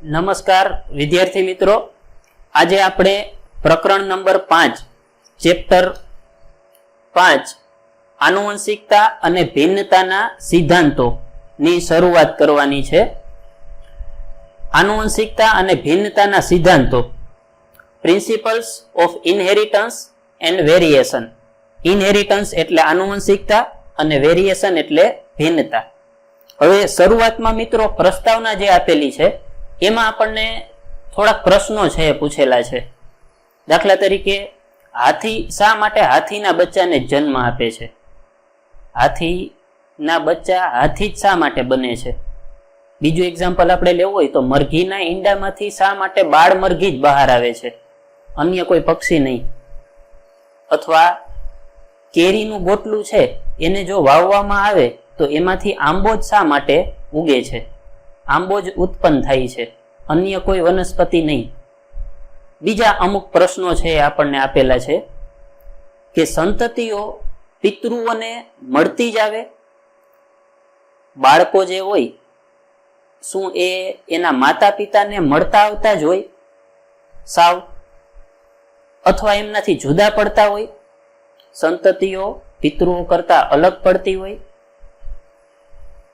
નમસ્કાર વિદ્યાર્થી મિત્રો, આજે આપણે પ્રકરણ નંબર 5 ચેપ્ટર 5 આનુવંશિકતા અને ભિન્નતાના સિદ્ધાંતો ની શરૂઆત કરવાની છે। આનુવંશિકતા અને ભિન્નતાના સિદ્ધાંતો, principles of inheritance and variation. Inheritance એટલે આનુવંશિકતા અને વેરિએશન એટલે ભિન્નતા। હવે શરૂઆતમાં મિત્રો પ્રસ્તાવના જે આપેલી છે એમાં આપણને થોડાક પ્રશ્નો છે પૂછેલા છે। દાખલા તરીકે, હાથી શા માટે હાથીના બચ્ચાને જન્મ આપે છે? હાથીના બચ્ચા હાથી જ શા માટે બને છે? બીજું એક્ઝામ્પલ આપણે લેવું હોય તો મરઘીના ઈંડામાંથી શા માટે બાળ મરઘી જ બહાર આવે છે, અન્ય કોઈ પક્ષી નહીં? અથવા કેરીનું ગોટલું છે એને જો વાવવામાં આવે તો એમાંથી આંબો જ શા માટે ઉગે છે? આંબો જ ઉત્પન્ન થાય છે, અન્ય કોઈ વનસ્પતિ નહીં। બીજા અમુક પ્રશ્નો છે આપણને આપેલા છે કે સંતતિઓ પિતૃઓને મળતી જ આવે? બાળકો જે હોય શું એ એના માતા પિતાને મળતા આવતા જ હોય સાવ, અથવા એમનાથી જુદા પડતા હોય? સંતતિઓ પિતૃઓ કરતા અલગ પડતી હોય?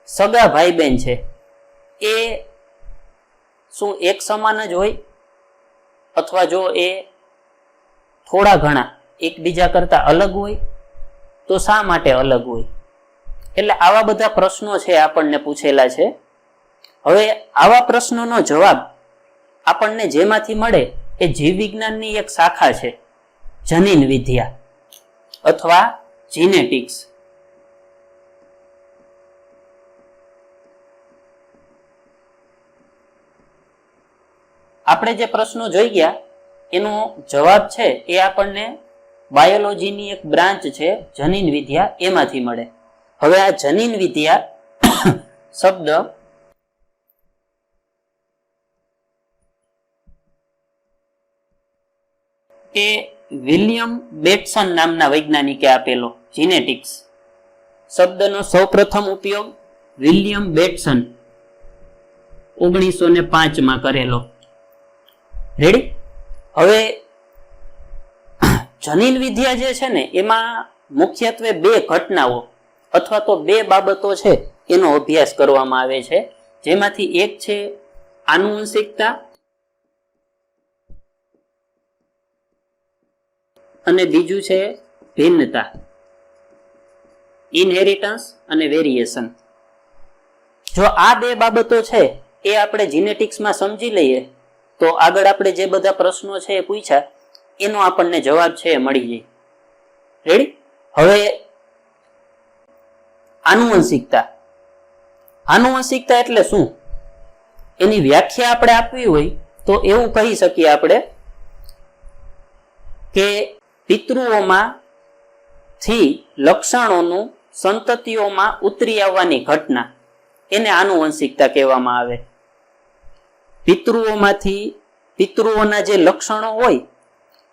સગા ભાઈ બહેન છે એ શું એક સમાન જ હોય, અથવા જો એ થોડા ઘણા એકબીજા કરતા અલગ હોય તો શા માટે અલગ હોય? એટલે આવા બધા પ્રશ્નો છે આપણને પૂછેલા છે। હવે આવા પ્રશ્નોનો જવાબ આપણને જેમાંથી મળે એ જીવ વિજ્ઞાનની એક શાખા છે, જનીન વિદ્યા અથવા જીનેટિક્સ। આપણે જે પ્રશ્નો જોઈ ગયા એનો જવાબ છે એ આપણને બાયોલોજીની એક બ્રાન્ચ છે જનીન વિદ્યા, એમાંથી મળે। હવે આ જનીન વિદ્યા શબ્દ એ વિલિયમ બેટસન નામના વૈજ્ઞાનિકે આપેલો। જીનેટિક્સ શબ્દનો સૌપ્રથમ ઉપયોગ વિલિયમ બેટસન 1905 માં કરેલો। રેડી? હવે જનીન વિદ્યા જે છે ને એમાં મુખ્યત્વે બે ઘટનાઓ અથવા તો બે બાબતો છે એનો અભ્યાસ કરવામાં આવે છે, જેમાંથી એક છે આનુવંશિકતા અને બીજું છે ભિન્નતા, ઇનહેરિટન્સ અને વેરિએશન। જો આ બે બાબતો છે એ આપણે જીનેટિક્સમાં સમજી લઈએ તો આગળ આપણે જે બધા પ્રશ્નો છે એ પૂછ્યા એનો આપણને જવાબ છે એ મળી જાય। રેડી? હવે આનુવંશિકતા, આનુવંશિકતા એટલે શું એની વ્યાખ્યા આપણે આપવી હોય તો એવું કહી શકીએ આપણે કે પિતૃઓમાંથી લક્ષણોનું સંતતિઓમાં ઉતરી આવવાની ઘટના એને આનુવંશિકતા કહેવામાં આવે। પિતૃઓમાંથી પિતૃઓના જે લક્ષણો હોય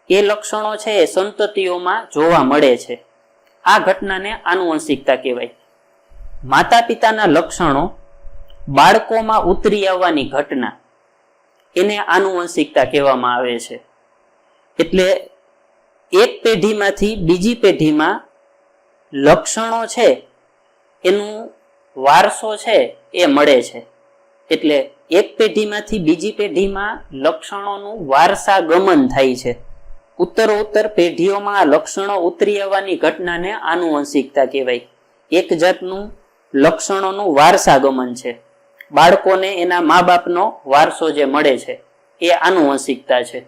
એ લક્ષણો છે એ સંતતિઓમાં જોવા મળે છે, આ ઘટનાને આનુવંશિકતા કહેવાય। માતા પિતાના લક્ષણો બાળકોમાં ઉતરી આવવાની ઘટના એને આનુવંશિકતા કહેવામાં આવે છે। એટલે એક પેઢીમાંથી બીજી પેઢીમાં લક્ષણો છે એનું વારસો છે એ મળે છે। એટલે એક પેઢીમાંથી બીજી પેઢીમાં લક્ષણોનું વારસાગમન થાય છે, ઉત્તરોત્તર પેઢીઓમાં આ લક્ષણો ઉતરી આવવાની ઘટનાને આનુવંશિકતા કહેવાય। એક જાતનું લક્ષણોનું વારસાગમન છે, બાળકોને એના મા બાપનો વારસો જે મળે છે એ આનુવંશિકતા છે।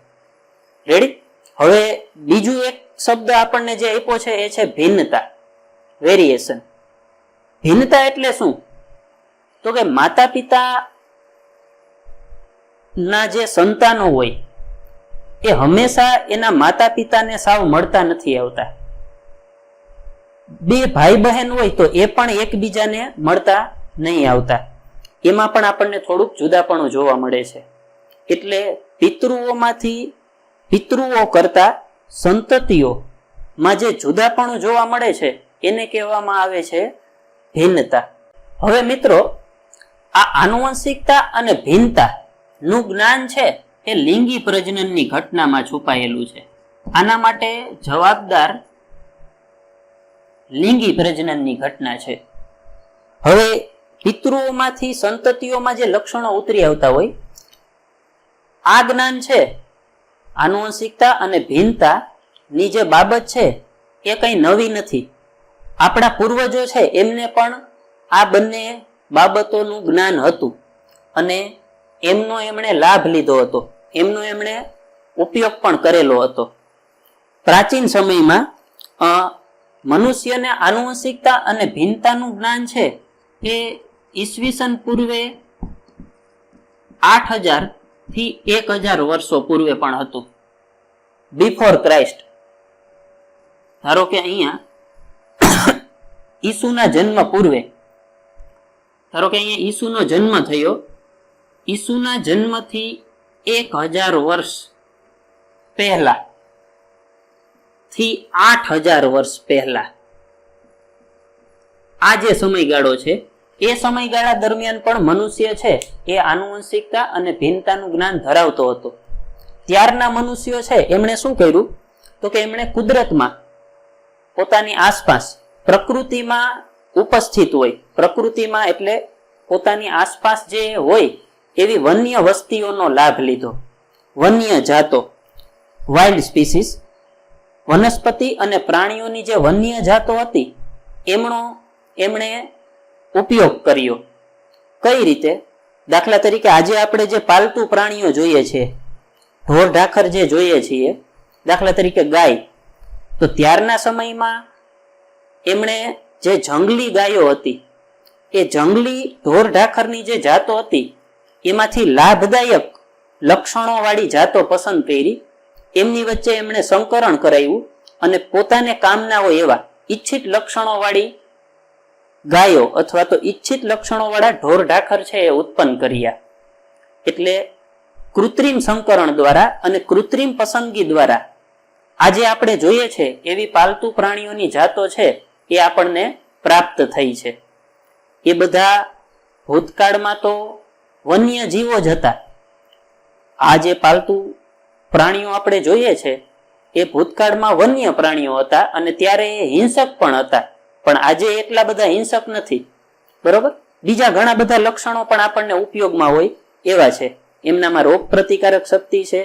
રેડી? હવે બીજું એક શબ્દ આપણને જે આપ્યો છે એ છે ભિન્નતા, વેરિએશન। ભિન્નતા એટલે શું? તો કે માતા પિતા ના જે સંતાનો હોય એ હંમેશા એના માતા પિતાને સાવ મળતા નથી આવતા। બે ભાઈ બહેન હોય તો એ પણ એકબીજાને મળતા નહીં આવતા, એમાં પણ આપણને થોડુંક જુદાપણું જોવા મળે છે। એટલે પિતૃઓ કરતા સંતતિઓમાં જે જુદાપણું જોવા મળે છે એને કહેવામાં આવે છે ભિન્નતા। હવે મિત્રો, આ આનુવંશિકતા અને ભિન્નતા નું જ્ઞાન છે એ લિંગી પ્રજનનની ઘટનામાં છુપાયેલું છે. આના માટે જવાબદાર લિંગી પ્રજનનની ઘટના છે. હવે પિતૃઓમાંથી સંતતિઓમાં જે લક્ષણો ઉતરી આવતા હોય, આ જ્ઞાન છે આનુવંશિકતા અને ભિન્નતા ની જે બાબત છે એ કઈ નવી નથી. આપણા પૂર્વજો છે એમને પણ આ બંને બાબતોનું જ્ઞાન હતું અને એમનો એમણે લાભ લીધો હતો, એમનો એમણે ઉપયોગ પણ કરેલો હતો. પ્રાચીન સમયમાં મનુષ્યને આનુવંશિકતા અને ભિન્નતાનું જ્ઞાન છે એ ઈસવીસન પૂર્વે 8000 થી 1000 વર્ષો પૂર્વે પણ હતું, બિફોર ક્રાઇસ્ટ. ધારો કે અહીંયા ઈસુના જન્મ પૂર્વે, ધારો કે અહીંયા ઈસુનો જન્મ થયો, ઈસુના જન્મથી 1000 વર્ષ પહેલા થી 8000 વર્ષ પહેલા આ જે સમયગાળો છે એ સમયગાળા દરમિયાન પણ મનુષ્ય છે એ આનુવંશિકતા અને ભિન્નતાનું જ્ઞાન ધરાવતો હતો. ત્યારના મનુષ્યો છે એમણે શું કર્યું તો કે એમણે કુદરતમાં પોતાની આસપાસ પ્રકૃતિમાં ઉપસ્થિત હોય, પ્રકૃતિમાં એટલે પોતાની આસપાસ જે હોય એવી વન્ય વસ્તીઓનો લાભ લીધો. વન્ય જાતો, વાઇલ્ડ સ્પીસીસ, વનસ્પતિ અને પ્રાણીઓની જે વન્ય જાતો હતી એમણે ઉપયોગ કર્યો. કઈ રીતે? દાખલા તરીકે આજે આપણે જે પાલતુ પ્રાણીઓ જોઈએ છે, ઢોર ઢાખર જે જોઈએ છીએ, દાખલા તરીકે ગાય, તો ત્યારના સમયમાં એમણે જે જંગલી ગાયો હતી એ જંગલી ઢોર ઢાખરની જે જાતો હતી એમાંથી લાભદાયક લક્ષણો વાળી જાતો પસંદ કરી, એમની વચ્ચે એમણે સંકરણ કરાવ્યું અને પોતાને કામના હોય એવા ઈચ્છિત લક્ષણો વાળી ગાયો અથવા તો ઈચ્છિત લક્ષણો વાળા ઢોર ઢાખર છે એ ઉત્પન્ન કર્યા. એટલે કૃત્રિમ સંકરણ દ્વારા અને કૃત્રિમ પસંદગી દ્વારા આજે આપણે જોઈએ છે એવી પાલતુ પ્રાણીઓની જાતો છે એ આપણને પ્રાપ્ત થઈ છે. એ બધા ભૂતકાળમાં તો વન્ય જીવો જ હતા. આ જે પાલતુ પ્રાણીઓ આપણે જોઈએ છે એ ભૂતકાળમાં વન્ય પ્રાણીઓ હતા અને ત્યારે એ હિંસક પણ હતા, પણ આજે એટલા બધા હિંસક નથી. બરોબર? બીજા ઘણા બધા લક્ષણો પણ આપણને ઉપયોગમાં હોય એવા છે. એમનામાં રોગ પ્રતિકારક શક્તિ છે,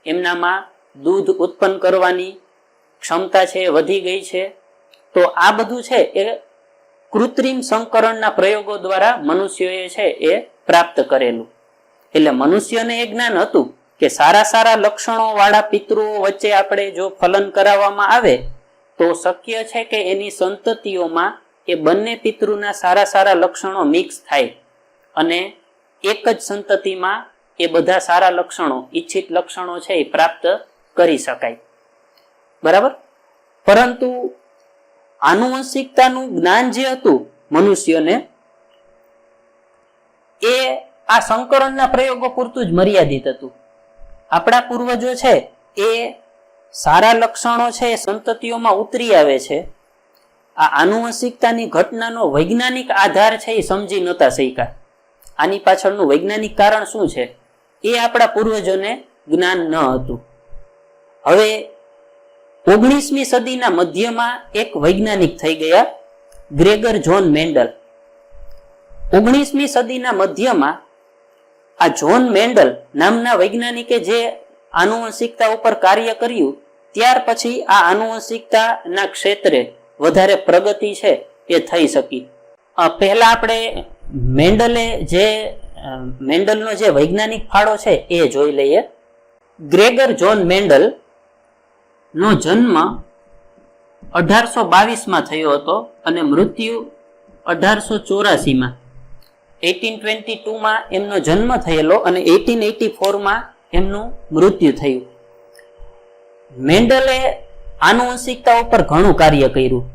એમનામાં દૂધ ઉત્પન્ન કરવાની ક્ષમતા છે વધી ગઈ છે. તો આ બધું છે એ કૃત્રિમ સંકરણના પ્રયોગો દ્વારા મનુષ્યોએ છે એ પ્રાપ્ત કરેલું. એટલે મનુષ્યને એ જ્ઞાન હતું કે સારા સારા લક્ષણો વાળા પિતૃઓ વચ્ચે આપણે જો ફલન કરાવવામાં આવે તો શક્ય છે કે એની સંતતિઓમાં એ બંને પિતૃના સારા સારા લક્ષણો મિક્સ થાય અને એક જ સંતતિમાં એ બધા સારા લક્ષણો, ઈચ્છિત લક્ષણો છે એ પ્રાપ્ત કરી શકાય. બરાબર? પરંતુ આનુવંશિકતાનું જ્ઞાન જે હતું મનુષ્યને એ આ સંકરણના પ્રયોગો પૂરતું જ મર્યાદિત હતું. આપણા પૂર્વજો છે એ સારા લક્ષણો છે એ સંતતિઓમાં ઉતરી આવે છે. આ આનુવંશિકતાની ઘટનાનો વૈજ્ઞાનિક આધાર છે એ સમજી નહોતા શક્યા. આની પાછળનું વૈજ્ઞાનિક કારણ શું છે એ આપણા પૂર્વજોને જ્ઞાન ન હતું. હવે 19મી સદીના મધ્યમાં એક વૈજ્ઞાનિક થઈ ગયા, ગ્રેગર જોન મેન્ડલ. 19મી સદીના મધ્યમાં આ જોન મેન્ડલ નામના વૈજ્ઞાનિકે જે આનુવંશિકતા ઉપર કાર્ય કર્યું, ત્યાર પછી આ આનુવંશિકતાના ક્ષેત્રે વધારે પ્રગતિ છે એ થઈ શકી. પહેલા આપણે મેન્ડલનો જે વૈજ્ઞાનિક ફાળો છે એ જોઈ લઈએ. ગ્રેગર જોન મેન્ડલ નો જન્મ 1822માં થયો હતો અને મૃત્યુ 1884માં. 1822માં એમનો જન્મ થયેલો અને 1884માં એમનું મૃત્યુ થયું. મેન્ડલે આનુવંશિકતા ઉપર ઘણું કાર્ય કર્યું.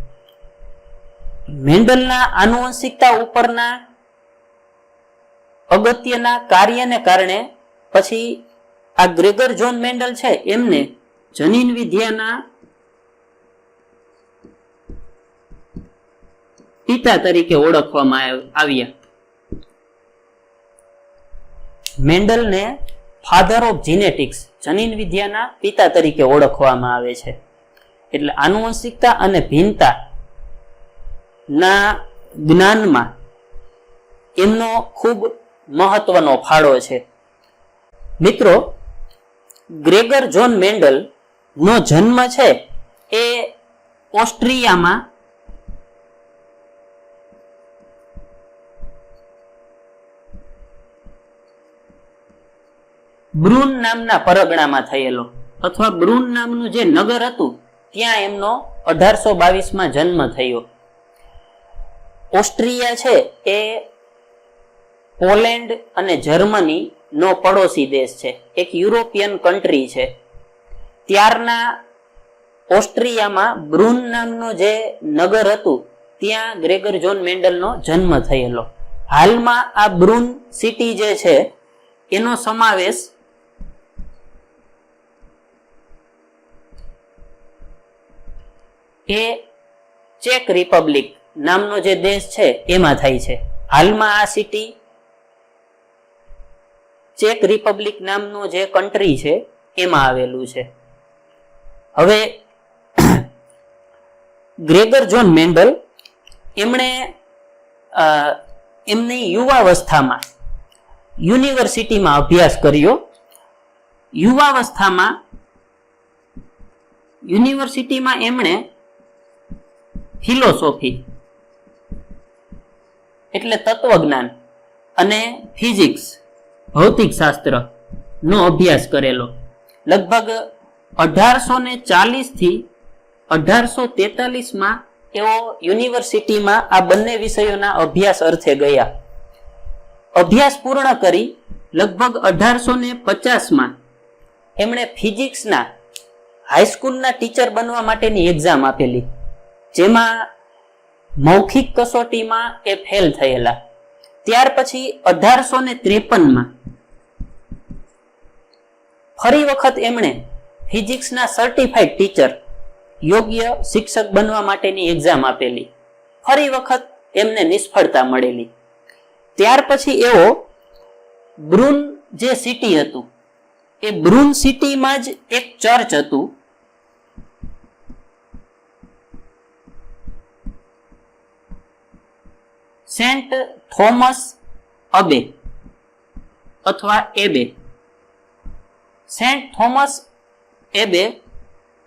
મેન્ડલના આનુવંશિકતા ઉપરના અગત્યના કાર્યને કારણે પછી આ ગ્રેગર જોન મેન્ડલ છે એમને જનીન વિદ્યાના પિતા તરીકે ઓળખવામાં આવ્યા. મેન્ડલને ફાધર ઓફ જીનેટિક્સ, જનીન વિદ્યાના પિતા તરીકે ઓળખવામાં આવે છે. એટલે આનુવંશિકતા અને ભિન્નતા ના જ્ઞાનમાં એમનો ખૂબ મહત્વનો ફાળો છે. મિત્રો, ગ્રેગર જોન મેન્ડલ નો જન્મ છે એ ઓસ્ટ્રિયામાં બ્રુન નામના પરગણામાં થયેલો, અથવા બ્રુન નામનું જે નગર હતું ત્યાં એમનો 1822માં જન્મ થયો. ઓસ્ટ્રિયા છે એ પોલેન્ડ અને જર્મની નો પડોશી દેશ છે, એક યુરોપિયન કન્ટ્રી છે. ત્યારના ઓસ્ટ્રિયામાં બ્રુન નામનું જે નગર હતું ત્યાં ગ્રેગર જોન મેન્ડલનો જન્મ થયેલો. હાલમાં આ બ્રુન સિટી જે છે એનો સમાવેશ એ ચેક રિપબ્લિક નામનો જે દેશ છે એમાં થાય છે. હાલમાં આ સિટી ચેક રિપબ્લિક નામનો જે કન્ટ્રી છે એમાં આવેલું છે. હવે ગ્રેગર જોન મેન્ડલ એમણે એમની યુવાવસ્થામાં યુનિવર્સિટીમાં અભ્યાસ કર્યો. યુવાવસ્થામાં યુનિવર્સિટીમાં એમણે ફિલોસોફી એટલે તત્વજ્ઞાન અને ફિઝિક્સ ભૌતિક શાસ્ત્ર નો અભ્યાસ કરેલો. લગભગ 1840 થી 1843માં એઓ યુનિવર્સિટીમાં આ બંને વિષયોના અભ્યાસ અર્થે ગયા. અભ્યાસ પૂર્ણ કરી લગભગ 1850માં એમણે ફિઝિક્સના હાઈસ્કૂલના ટીચર બનવા માટેની એક્ઝામ આપેલી, જેમાં મૌખિક કસોટીમાં એ ફેલ થયેલા. ત્યાર પછી 1853માં ફરી વખત એમણે ફિઝિક્સના સર્ટિફાઈડ ટીચર યોગ્ય શિક્ષક બનવા માટેની એક્ઝામ આપેલી. ફરી વખત એમને નિષ્ફળતા મળેલી. ત્યાર પછી એઓ બ્રુન જે સિટી હતું એ બ્રુન સિટીમાં જ એક ચર્ચ હતું, સેન્ટ થોમસ અબે અથવા એબે. સેન્ટ થોમસ એબે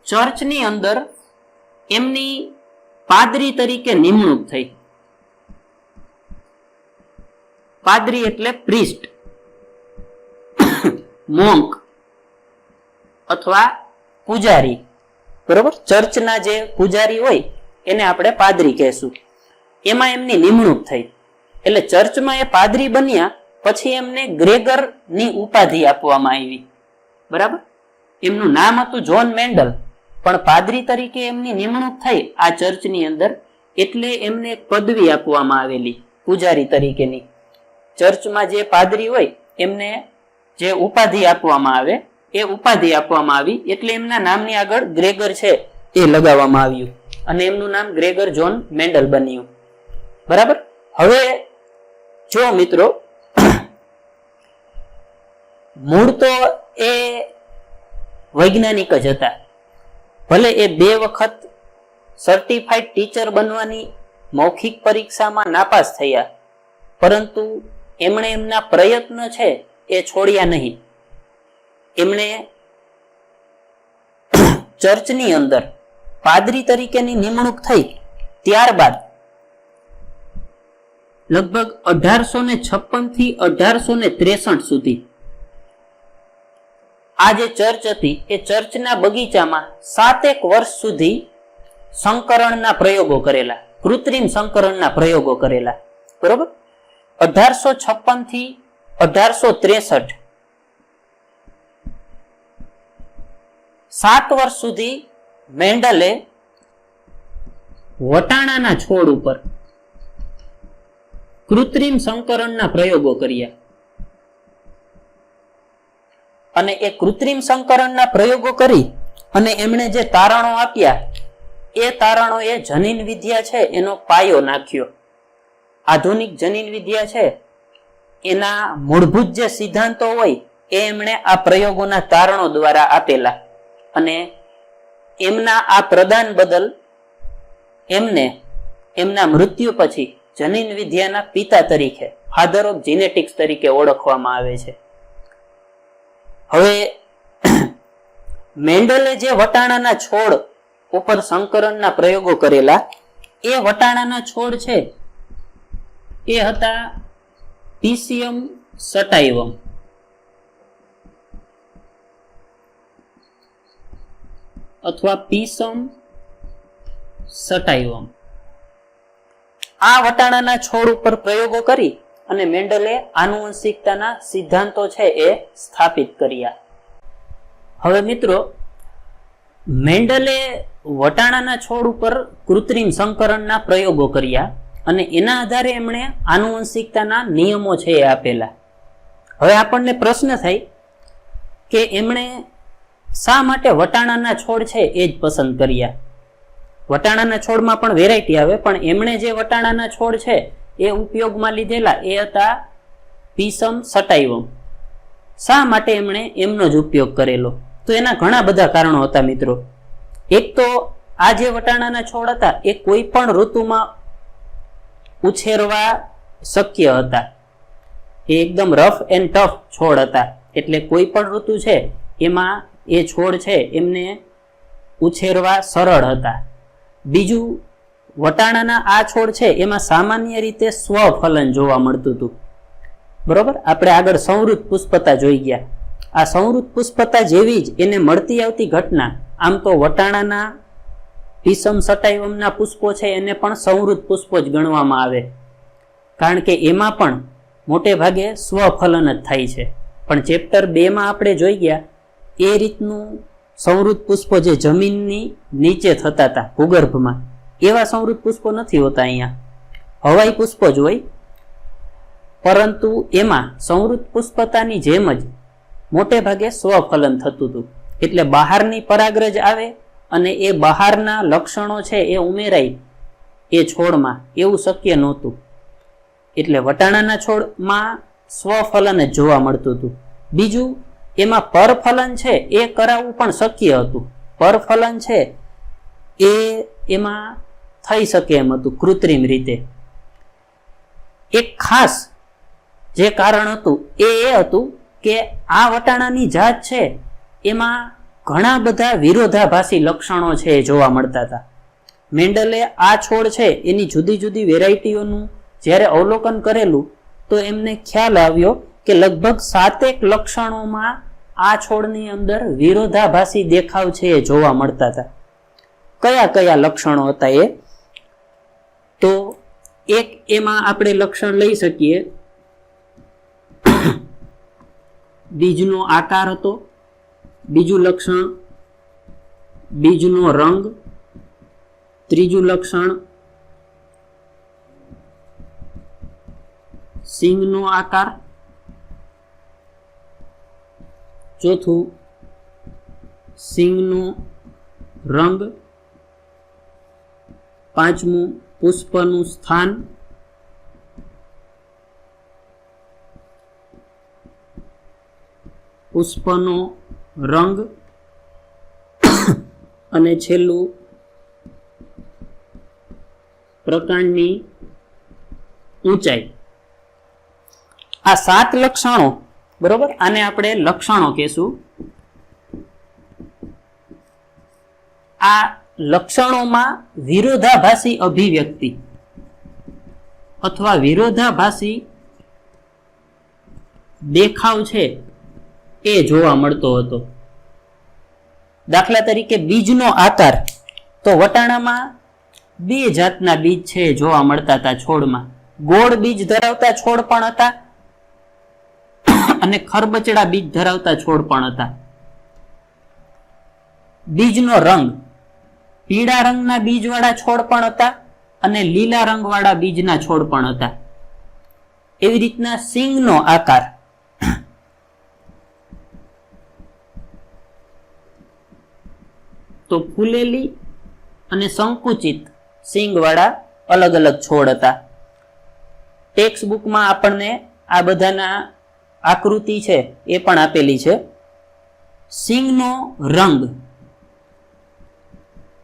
ચર્ચની અંદર એમની પાદરી તરીકે નિમણૂક થઈ. પાદરી એટલે પ્રિસ્ટ, મોંક અથવા પૂજારી, બરોબર. ચર્ચના જે પૂજારી હોય એને આપણે પાદરી કહેશું. એમાં એમની નિમણૂક થઈ. એટલે ચર્ચમાં એ પાદરી બન્યા પછી એમને ગ્રેગર ની ઉપાધિ આપવામાં આવી, બરાબર. એમનું નામ હતું જોન મેન્ડલ, પણ પાદરી તરીકે એમની નિમણૂક થઈ આ ચર્ચની અંદર, એટલે એમને એક પદવી આપવામાં આવેલી પૂજારી તરીકેની. ચર્ચમાં જે પાદરી હોય એમને જે ઉપાધિ આપવામાં આવે એ ઉપાધિ આપવામાં આવી, એટલે એમના નામની આગળ ગ્રેગર છે એ લગાવવામાં આવ્યું અને એમનું નામ ગ્રેગર જોન મેન્ડલ બન્યું, બરાબર. હવે જો મિત્રો, મૂળ તો એ વૈજ્ઞાનિક જ હતા. ભલે એ 2 વખત સર્ટિફાઈડ ટીચર બનવાની મૌખિક પરીક્ષામાં નાપાસ થયા, પરંતુ એમણે એમના પ્રયત્ન છે એ છોડ્યા નહીં. એમણે ચર્ચની અંદર પાદરી તરીકેની નિમણૂક થઈ ત્યારબાદ લગભગ 1856 થી 1863 સુધી આ જે ચર્ચ હતી એ ચર્ચના બગીચામાં 7 વર્ષ સુધી સંકરણના પ્રયોગો કરેલા, કૃત્રિમ સંકરણના પ્રયોગો કરેલા, બરોબર. 1856 થી 1863 7 વર્ષ સુધી મેન્ડલે વટાણાના છોડ ઉપર કૃત્રિમ સંકરણના પ્રયોગો કર્યા અને એ કૃત્રિમ સંકરણના પ્રયોગો કરી અને એમણે જે તારણો આપ્યા એ તારણોએ જનીન વિદ્યા છે એનો પાયો નાખ્યો. આધુનિક જનીન વિદ્યા છે એના મૂળભૂત જે સિદ્ધાંતો હોય એ એમણે આ પ્રયોગોના તારણો દ્વારા આપેલા અને એમના આ પ્રદાન બદલ એમને એમના મૃત્યુ પછી જનીન વિદ્યાના પિતા તરીકે, ફાધર ઓફ જીનેટિક્સ તરીકે ઓળખવામાં આવે છે. હવે મેન્ડલે જે વટાણાના છોડ ઉપર સંકરણના પ્રયોગો કરેલા, એ વટાણાના છોડ છે એ હતા પીસિયમ સટાઇવમ. અથવા પીસમ સટાઇવમ. આ વટાણાના છોડ ઉપર પ્રયોગો કરી અને મેન્ડલે આનુવંશિકતાના સિદ્ધાંતો છે એ સ્થાપિત કર્યા. હવે મિત્રો, મેન્ડલે વટાણાના છોડ ઉપર કૃત્રિમ સંકરણના પ્રયોગો કર્યા અને એના આધારે એમણે આનુવંશિકતાના નિયમો છે એ આપેલા. હવે આપણને પ્રશ્ન થાય કે એમણે શા માટે વટાણાના છોડ છે એ જ પસંદ કર્યા? વટાણાના છોડમાં પણ વેરાયટી આવે, પણ એમણે જે વટાણાના છોડ છે એ ઉપયોગમાં લીધેલા એ હતા પીસમ સટાઇવમ. શા માટે એમણે એમનો જ ઉપયોગ કરેલો? તો એના ઘણા બધા કારણો હતા મિત્રો. એક તો આ જે વટાણાના છોડ હતા એ કોઈ પણ ઋતુમાં ઉછેરવા શક્ય હતા. એ એકદમ રફ એન્ડ ટફ છોડ હતા, એટલે કોઈ પણ ઋતુ છે એમાં એ છોડ છે એમને ઉછેરવા સરળ હતા. બીજું, વટાણાના આ છોડ છે એમાં સામાન્ય રીતે સ્વફલન જોવા મળતું હતું. બરોબર, આપણે આગળ સંવૃત પુષ્પતા જોઈ ગયા. આ સંવૃત પુષ્પતા જેવી જ એને મળતી આવતી ઘટના. આમ તો વટાણાના પીસમ સટાઇવમના પુષ્પો છે એને પણ સંવૃત પુષ્પો જ ગણવામાં આવે, કારણ કે એમાં પણ મોટે ભાગે સ્વફલન જ થાય છે. પણ ચેપ્ટર 2 માં આપણે જોઈ ગયા એ રીતનું સંવૃત પુષ્પો જે જમીનની નીચે થતા હતા ભૂગર્ભમાં, એવા સંવૃત પુષ્પો નથી હોતા. અહીંયા હવાઈ પુષ્પો જ હોય, પરંતુ એમાં સંવૃત પુષ્પતાની જેમ જ મોટે ભાગે સ્વફલન થતું હતું. એટલે બહારની પરાગરજ આવે અને એ બહારના લક્ષણો છે એ ઉમેરાય એ છોડમાં, એવું શક્ય નહોતું. એટલે વટાણાના છોડમાં સ્વફલન જ જોવા મળતું હતું. બીજું, એમાં પરફલન છે એ કરાવવું પણ શક્ય હતું. પરફલન છે એ એમાં થઈ શકે એમ હતું કૃત્રિમ રીતે. એક ખાસ જે કારણ હતું એ હતું કે આ વટાણાની જાત છે એમાં ઘણા બધા વિરોધાભાસી લક્ષણો છે એ જોવા મળતા હતા. મેન્ડલે આ છોડ છે એની જુદી જુદી વેરાયટીઓનું જ્યારે અવલોકન કરેલું તો એમને ખ્યાલ આવ્યો કે લગભગ 7 લક્ષણોમાં આ છોડની અંદર વિરોધાભાસી દેખાવ છે એ જોવા મળતા હતા. કયા કયા લક્ષણો હતા એ? તો એક એમાં આપણે લક્ષણ લઈ શકીએ, બીજનો આકાર હતો. બીજું લક્ષણ બીજનો રંગ. ત્રીજું લક્ષણ સિંગનો આકાર. ચોથું સિંગનો રંગ. પાંચમું પુષ્પનું સ્થાન. પુષ્પનો રંગ અને છેલ્લું પ્રકાંડની ઊંચાઈ. આ 7 લક્ષણો, બરોબર, આને આપણે લક્ષણો કહેશું. આ લક્ષણોમાં વિરોધાભાસી અભિવ્યક્તિ અથવા વિરોધાભાસી દેખાવ છે એ જોવા મળતો હતો. દાખલા તરીકે બીજનો આકાર, તો વટાણામાં 2 જાતના બીજ છે જોવા મળતા હતા છોડમાં. ગોળ બીજ ધરાવતા છોડ પણ હતા અને ખરબચડા બીજ ધરાવતા છોડ પણ હતા. બીજનો રંગ, પીળા રંગના બીજવાળા છોડ પણ હતા અને લીલા રંગવાળા બીજના છોડ પણ હતા. એવી રીતના સિંગનો આકાર, તો ફૂલેલી અને સંકુચિત સિંગવાળા અલગ અલગ છોડ હતા. ટેક્સ્ટ બુકમાં આપણને આ બધાના આકૃતિ છે એ પણ આપેલી છે. સિંગનો રંગ,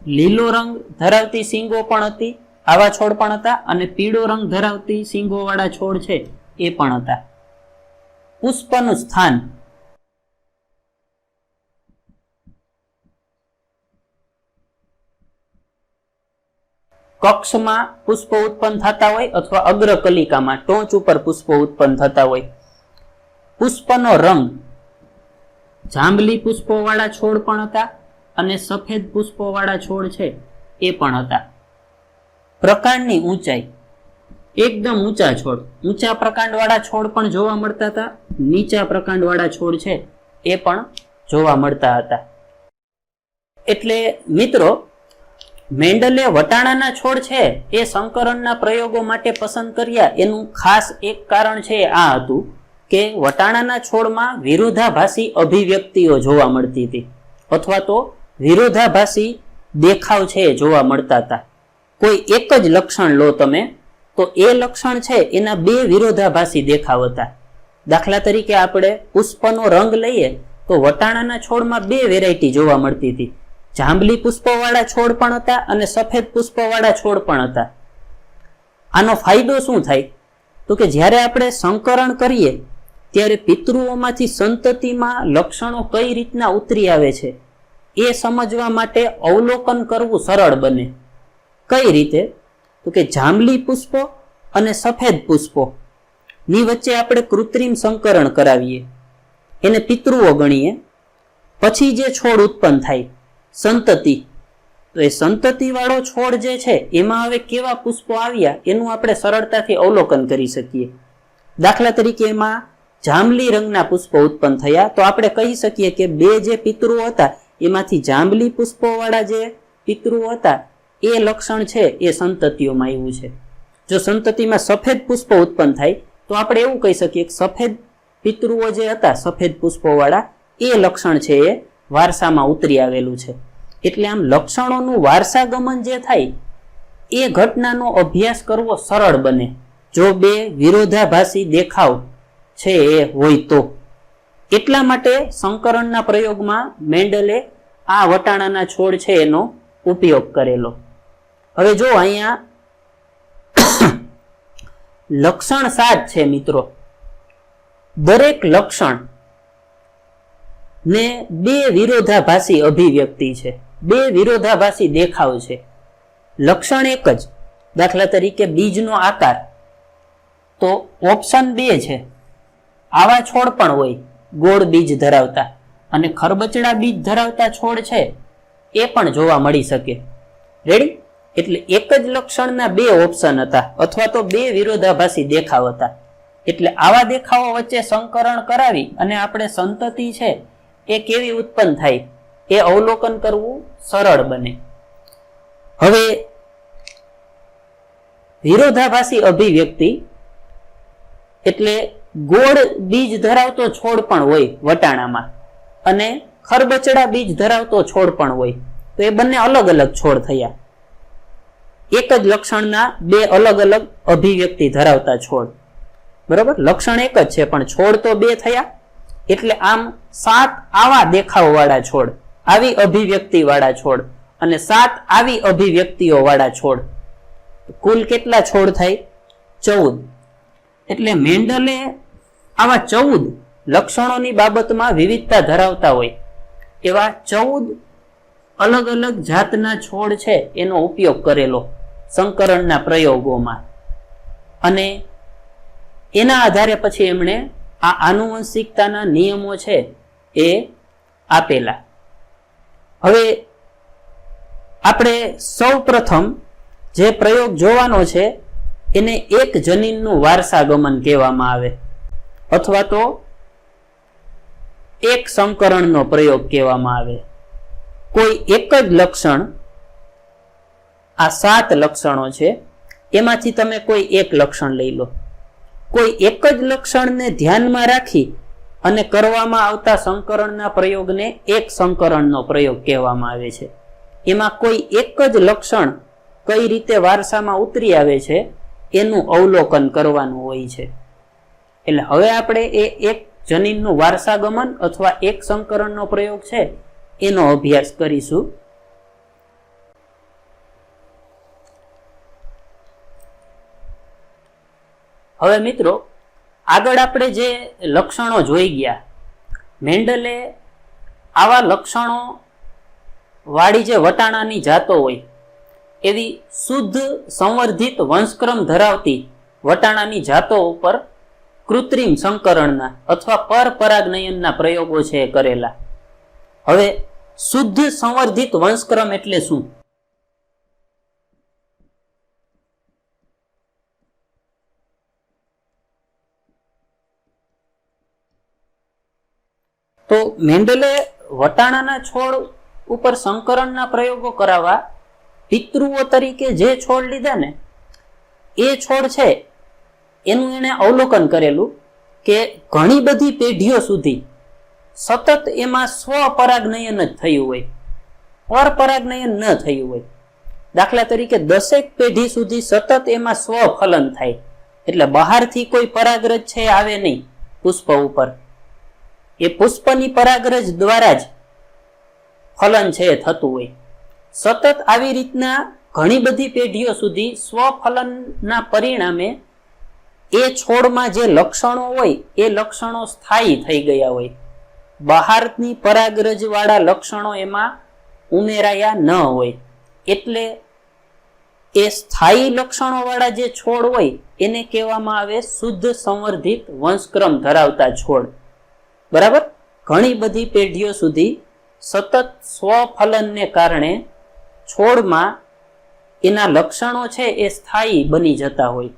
લીલો રંગ ધરાવતી સિંગો પણ હતી, આવા છોડ પણ હતા, અને પીળો રંગ ધરાવતી સિંગો વાળા છોડ છે એ પણ હતા. પુષ્પનું સ્થાન, કક્ષમાં પુષ્પ ઉત્પન્ન થતા હોય અથવા અગ્રકલિકામાં ટોચ ઉપર પુષ્પ ઉત્પન્ન થતા હોય. પુષ્પનો રંગ, જાંબલી પુષ્પો વાળા છોડ પણ હતા અને સફેદ પુષ્પો વાળા છોડ છે એ પણ હતા. પ્રકાંડની ઊંચાઈ, એકદમ ઊંચા છોડ, ઊંચા પ્રકાંડ વાળા છોડ પણ જોવા મળતા હતા, નીચા પ્રકાંડ વાળા છોડ છે એ પણ જોવા મળતા હતા. એટલે મિત્રો, મેન્ડલે વટાણાના છોડ છે એ સંકરણના પ્રયોગો માટે પસંદ કર્યા એનું ખાસ એક કારણ છે આ હતું કે વટાણાના છોડમાં વિરોધાભાસી અભિવ્યક્તિઓ જોવા મળતી હતી અથવા તો વિરોધાભાસી દેખાવ છે જોવા મળતા હતા. કોઈ એક જ લક્ષણ લો તમે તો એ લક્ષણ છે એના બે વિરોધાભાસી દેખાવ હતા. દાખલા તરીકે આપણે પુષ્પનો રંગ લઈએ તો વટાણાના છોડમાં બે વેરાયટી જોવા મળતી હતી. જાંબલી પુષ્પવાળા છોડ પણ હતા અને સફેદ પુષ્પવાળા છોડ પણ હતા. આનો ફાયદો શું થાય તો કે જ્યારે આપણે સંકરણ કરીએ ત્યારે પિતૃઓમાંથી સંતતિમાં લક્ષણો કઈ રીતના ઉતરી આવે છે એ સમજવા માટે અવલોકન કરવું સરળ બને. કઈ રીતે તો કે જાંબલી પુષ્પો અને સફેદ પુષ્પો ની વચ્ચે આપણે કૃત્રિમ સંકરણ કરાવીએ, એને પિતૃઓ ગણીએ, પછી જે છોડ ઉત્પન્ન થાય સંતતિ, તો એ સંતતિ વાળો છોડ જે છે એમાં હવે કેવા પુષ્પો આવ્યા એનું આપણે સરળતાથી અવલોકન કરી શકીએ. દાખલા તરીકે એમાં જાંબલી રંગના પુષ્પો ઉત્પન્ન થયા તો આપણે કહી શકીએ કે બે જે પિતૃઓ હતા એમાંથી જાંબલી પુષ્પો વાળા જે પિતૃઓ હતા એ લક્ષણ છે એ સંતતિઓમાં આવ્યું છે. જો સંતતિમાં સફેદ પુષ્પો ઉત્પન્ન થાય તો આપણે એવું કહી શકીએ કે સફેદ પિતૃઓ જે હતા સફેદ પુષ્પો વાળા એ લક્ષણ છે એ વારસામાં ઉતરી આવેલું છે. એટલે આમ લક્ષણોનું વારસાગમન જે થાય એ ઘટનાનો અભ્યાસ કરવો સરળ બને જો બે વિરોધાભાસી દેખાવ છે એ હોય તો. એટલા માટે સંકરણના પ્રયોગમાં મેન્ડલે આ વટાણાના છોડ છે એનો ઉપયોગ કરેલો. હવે જો અહીંયા લક્ષણ 7 છે મિત્રો. દરેક લક્ષણ ને બે વિરોધાભાસી અભિવ્યક્તિ છે, બે વિરોધાભાસી દેખાવ છે. લક્ષણ એક જ, દાખલા તરીકે બીજનો આકાર, તો ઓપ્શન 2 છે. આવા છોડ પણ હોય ગોળ બીજ ધરાવતા, અને ખરબચડા બીજ ધરાવતા છોડ છે એ પણ જોવા મળી શકે. રેડી? એટલે એક જ લક્ષણના બે ઓપ્શન હતા અથવા તો બે વિરોધાભાસી દેખાવ હતા. એટલે આવા દેખાવો વચ્ચે સંકરણ કરાવી અને આપણે સંતતિ છે એ કેવી ઉત્પન્ન થાય એ અવલોકન કરવું સરળ બને. હવે વિરોધાભાસી અભિવ્યક્તિ એટલે ગોળ બીજ ધરાવતો છોડ પણ હોય વટાણામાં અને ખરબચડા બીજ ધરાવતો છોડ પણ હોય, તો એ બંને અલગ અલગ છોડ થયા. એક જ લક્ષણના બે અલગ અલગ અભિવ્યક્તિ ધરાવતા છોડ. બરોબર, લક્ષણ એક જ છે પણ છોડ તો બે થયા. એટલે આમ 7 આવા દેખાવ વાળા છોડ, આવી અભિવ્યક્તિ વાળા છોડ અને 7 આવી અભિવ્યક્તિઓ વાળા છોડ, કુલ કેટલા છોડ થાય? 14. એટલે મેન્ડલે આવા 14 લક્ષણોની બાબતમાં વિવિધતા ધરાવતા હોય એવા 14 અલગ અલગ જાતના છોડ છે એનો ઉપયોગ કરેલો સંકરણના પ્રયોગોમાં, અને એના આધારે પછી એમણે આ આનુવંશિકતાના નિયમો છે એ આપેલા. હવે આપણે સૌ પ્રથમ જે પ્રયોગ જોવાનો છે એને એક જનીનનું વારસાગમન કહેવામાં આવે અથવા તો એક સંકરણનો પ્રયોગ કહેવામાં આવે. કોઈ એક જ લક્ષણ, આ 7 લક્ષણો છે એમાંથી તમે કોઈ એક લક્ષણ લઈ લો. કોઈ એક જ લક્ષણને ધ્યાનમાં રાખી અને કરવામાં આવતા સંકરણના પ્રયોગને એક સંકરણનો પ્રયોગ કહેવામાં આવે છે. એમાં કોઈ એક જ લક્ષણ કઈ રીતે વારસામાં ઉતરી આવે છે એનું અવલોકન કરવાનું હોય છે. એટલે હવે આપણે એ એક જનીનનું વારસાગમન અથવા એક સંકરણનો પ્રયોગ છે એનો અભ્યાસ કરીશું. હવે મિત્રો, આગળ આપણે જે લક્ષણો જોઈ ગયા, મેન્ડલે આવા લક્ષણો વાળી જે વટાણાની જાતો હોય એવી શુદ્ધ સંવર્ધિત વંશક્રમ ધરાવતી વટાણાની જાતો ઉપર કૃત્રિમ સંકરણના અથવા પરપરાગનયનના પ્રયોગો છે કરેલા. હવે શુદ્ધ સંવર્ધિત વંશક્રમ એટલે શું? તો મેન્ડલે વટાણાના છોડ ઉપર સંકરણના પ્રયોગો કરાવવા પિતૃઓ તરીકે જે છોડ લીધા ને એ છોડ છે એનું એને અવલોકન કરેલું કે ઘણી બધી પેઢીઓ સુધી સતત એમાં સ્વપરાગનયન જ થયું હોય, પરપરાગનયન ન થયું હોય. દાખલા તરીકે 10 પેઢી સુધી સતત એમાં સ્વફલન થાય, એટલે બહારથી કોઈ પરાગરજ છે આવે નહીં પુષ્પ ઉપર, એ પુષ્પની પરાગરજ દ્વારા જ ફલન છે થતું હોય. સતત આવી રીતના ઘણી બધી પેઢીઓ સુધી સ્વફલનના પરિણામે એ છોડમાં જે લક્ષણો હોય એ લક્ષણો સ્થાયી થઈ ગયા હોય, બહારની પરાગરજ વાળા લક્ષણો એમાં ઉમેરાયા ન હોય. એટલે એ સ્થાયી લક્ષણો વાળા જે છોડ હોય એને કહેવામાં આવે શુદ્ધ સંવર્ધિત વંશક્રમ ધરાવતા છોડ. બરાબર? ઘણી બધી પેઢીઓ સુધી સતત સ્વફલનને કારણે છોડમાં એના લક્ષણો છે એ સ્થાયી બની જતા હોય,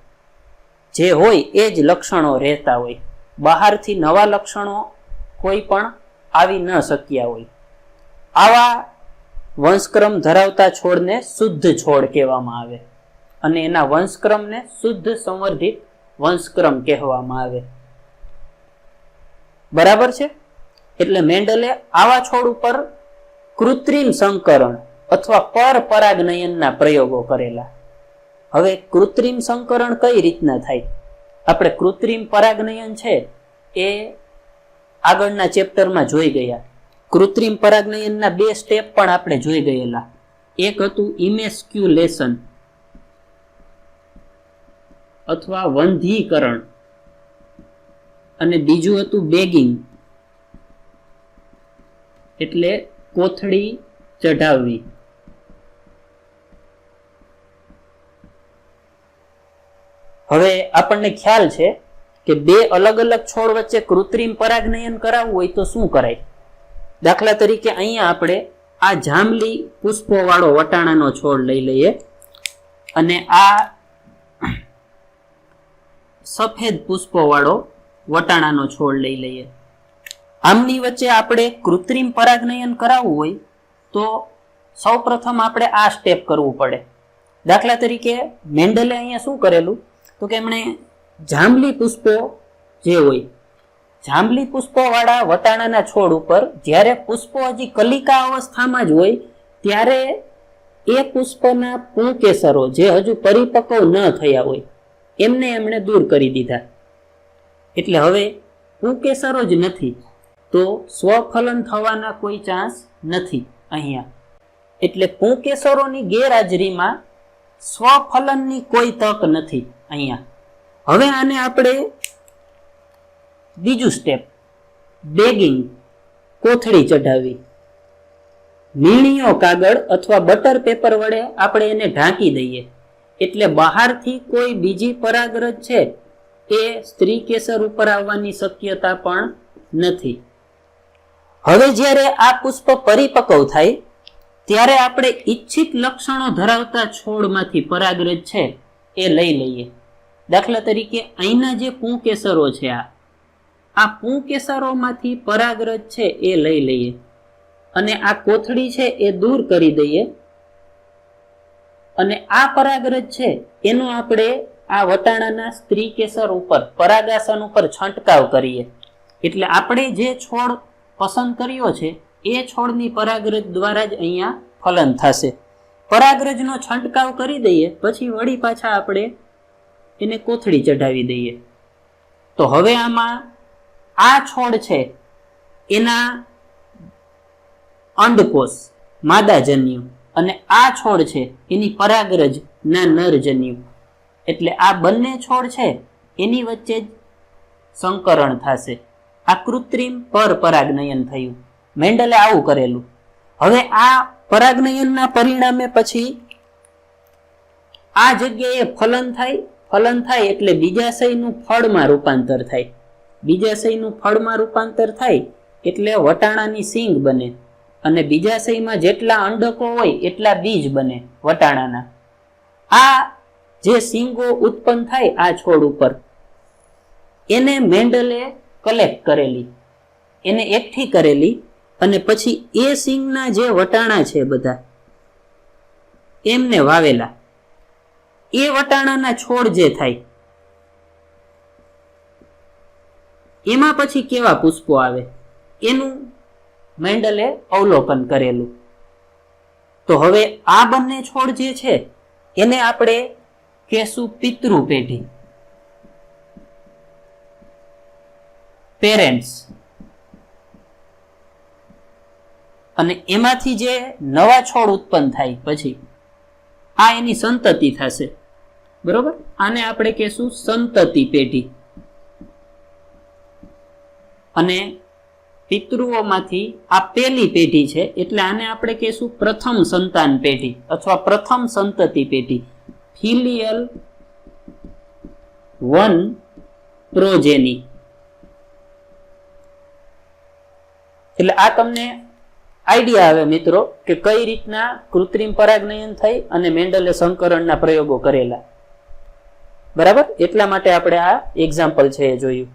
જે હોય એ જ લક્ષણો રહેતા હોય, બહારથી નવા લક્ષણો કોઈ પણ આવી ન શક્યા હોય. આવા વંશક્રમ ધરાવતા છોડને શુદ્ધ છોડ કહેવામાં આવે અને એના વંશક્રમને શુદ્ધ સંવર્ધિત વંશક્રમ કહેવામાં આવે. બરાબર છે? એટલે મેન્ડલે આવા છોડ ઉપર કૃત્રિમ સંકરણ અથવા પરપરાગનયનના પ્રયોગો કરેલા. હવે કૃત્રિમ સંકરણ કઈ રીતના થાય? આપણે કૃત્રિમ પરાગનયન છે એ આગળના ચેપ્ટરમાં જોઈ ગયા. કૃત્રિમ પરાગનયનના 2 સ્ટેપ પણ આપણે જોઈ ગયેલા. એક હતું ઇમેસ્ક્યુલેશન અથવા વંધીકરણ અને બીજું હતું બેગિંગ એટલે કોથળી ચઢાવવી. હવે આપણને ખ્યાલ છે કે 2 અલગ અલગ છોડ વચ્ચે કૃત્રિમ પરાગનયન કરાવવું હોય તો શું કરાય? દાખલા તરીકે અહીંયા આપણે આ જાંબલી પુષ્પો વાળો વટાણાનો છોડ લઈ લઈએ અને આ સફેદ પુષ્પો વાળો વટાણાનો છોડ લઈ લઈએ. આમની વચ્ચે આપણે કૃત્રિમ પરાગનયન કરાવવું હોય તો સૌપ્રથમ આપણે આ સ્ટેપ કરવું પડે. દાખલા તરીકે મેન્ડલે અહીંયા શું કરેલું તો કે એમણે જાંબલી પુષ્પો જે હોય, જાંબલી પુષ્પો વાળા વટાણાના છોડ ઉપર જ્યારે પુષ્પો હજી કલિકા અવસ્થામાં જ હોય ત્યારે એ પુષ્પના પુંકેસરો જે હજુ પરિપક્વ ન થયા હોય એમને એમણે દૂર કરી દીધા. એટલે હવે પુંકેસરો જ નથી તો સ્વફલન થવાના કોઈ ચાન્સ નથી અહીંયા. એટલે પુંકેસરોની ગેરહાજરીમાં સ્વફલનની કોઈ તક નથી અહીંયા. હવે આને આપણે બીજું સ્ટેપ બેગિંગ કોથળી ચઢાવી, મીણીઓ કાગળ અથવા બટર પેપર વડે આપણે એને ઢાંકી દઈએ એટલે બહારથી કોઈ બીજી પરાગરજ છે એ સ્ત્રી કેસર ઉપર આવવાની શક્યતા પણ નથી. હવે જ્યારે આ પુષ્પ પરિપક્વ થાય ત્યારે આપણે ઈચ્છિત લક્ષણો ધરાવતા છોડમાંથી પરાગરજ છે એ લઈ લઈએ. દાખલા તરીકે અહીંના જે પુંકેસરો છે આ પુંકેસરોમાંથી પરાગરજ છે એ લઈ લઈએ અને આ કોથળી છે એ દૂર કરી દઈએ અને આ પરાગરજ છે એનો આપણે આ વટાણાના સ્ત્રી કેસર ઉપર પરાગાસન ઉપર છંટકાવ કરીએ. એટલે આપણે જે છોડ પસંદ કર્યો છે એ છોડની પરાગરજ દ્વારા જ અહીંયા ફલન થશે. પરાગરજનો છંટકાવ કરી દઈએ પછી વળી પાછા આપણે એને કોથળી ચઢાવી દઈએ. તો હવે આમાં આ છોડ છે એના અંડકોષ માદાજન્યુ અને આ છોડ છે એની પરાગરજ ના નરજન્યુ. એટલે આ બંને છોડ છે એની વચ્ચે જ સંકરણ થશે. આ કૃત્રિમ પરાગનયન થયું. મેન્ડલે આવું કરેલું. હવે આ પરાગનયનના પરિણામે પછી આ જગ્યાએ ફલન થાય એટલે બીજાશયનું ફળમાં રૂપાંતર થાય. બીજાશયનું ફળમાં રૂપાંતર થાય એટલે વટાણાની સિંગ બને અને બીજાશયમાં જેટલા અંડકો હોય એટલા બીજ બને વટાણાના. આ જે સિંગો ઉત્પન્ન થાય આ છોડ ઉપર એને મેન્ડલે કલેક્ટ કરેલી, એને એકઠી કરેલી અને પછી એ સિંગના જે વટાણા છે બધા એમને વાવેલા. એ વટાણાના છોડ જે થાય એમાં પછી કેવા પુષ્પો આવે એનું મેન્ડલે અવલોકન કરેલું. તો હવે આ બંને છોડ જે છે એને આપણે કહેશું પિતૃ પેઢી, પેરેન્ટ્સ. અને એમાંથી જે નવા છોડ ઉત્પન્ન થાય પછી આ એની સંતતિ થશે. બરોબર? આને આપણે કહેશું સંતતિ પેઢી. અને પિતૃઓમાંથી આ પહેલી પેઢી છે એટલે આને આપણે કહેશું પ્રથમ સંતાન પેઢી અથવા પ્રથમ સંતતિ પેઢી, ફિલિયલ વન પ્રોજેની. એટલે આ તમને આઈડિયા આવે મિત્રો કે કઈ રીતના કૃત્રિમ પરાગનયન થઈ અને મેન્ડલે સંકરણના પ્રયોગો કરેલા. બરાબર? એટલા માટે આપણે આ એક્ઝામ્પલ છે એ જોયું.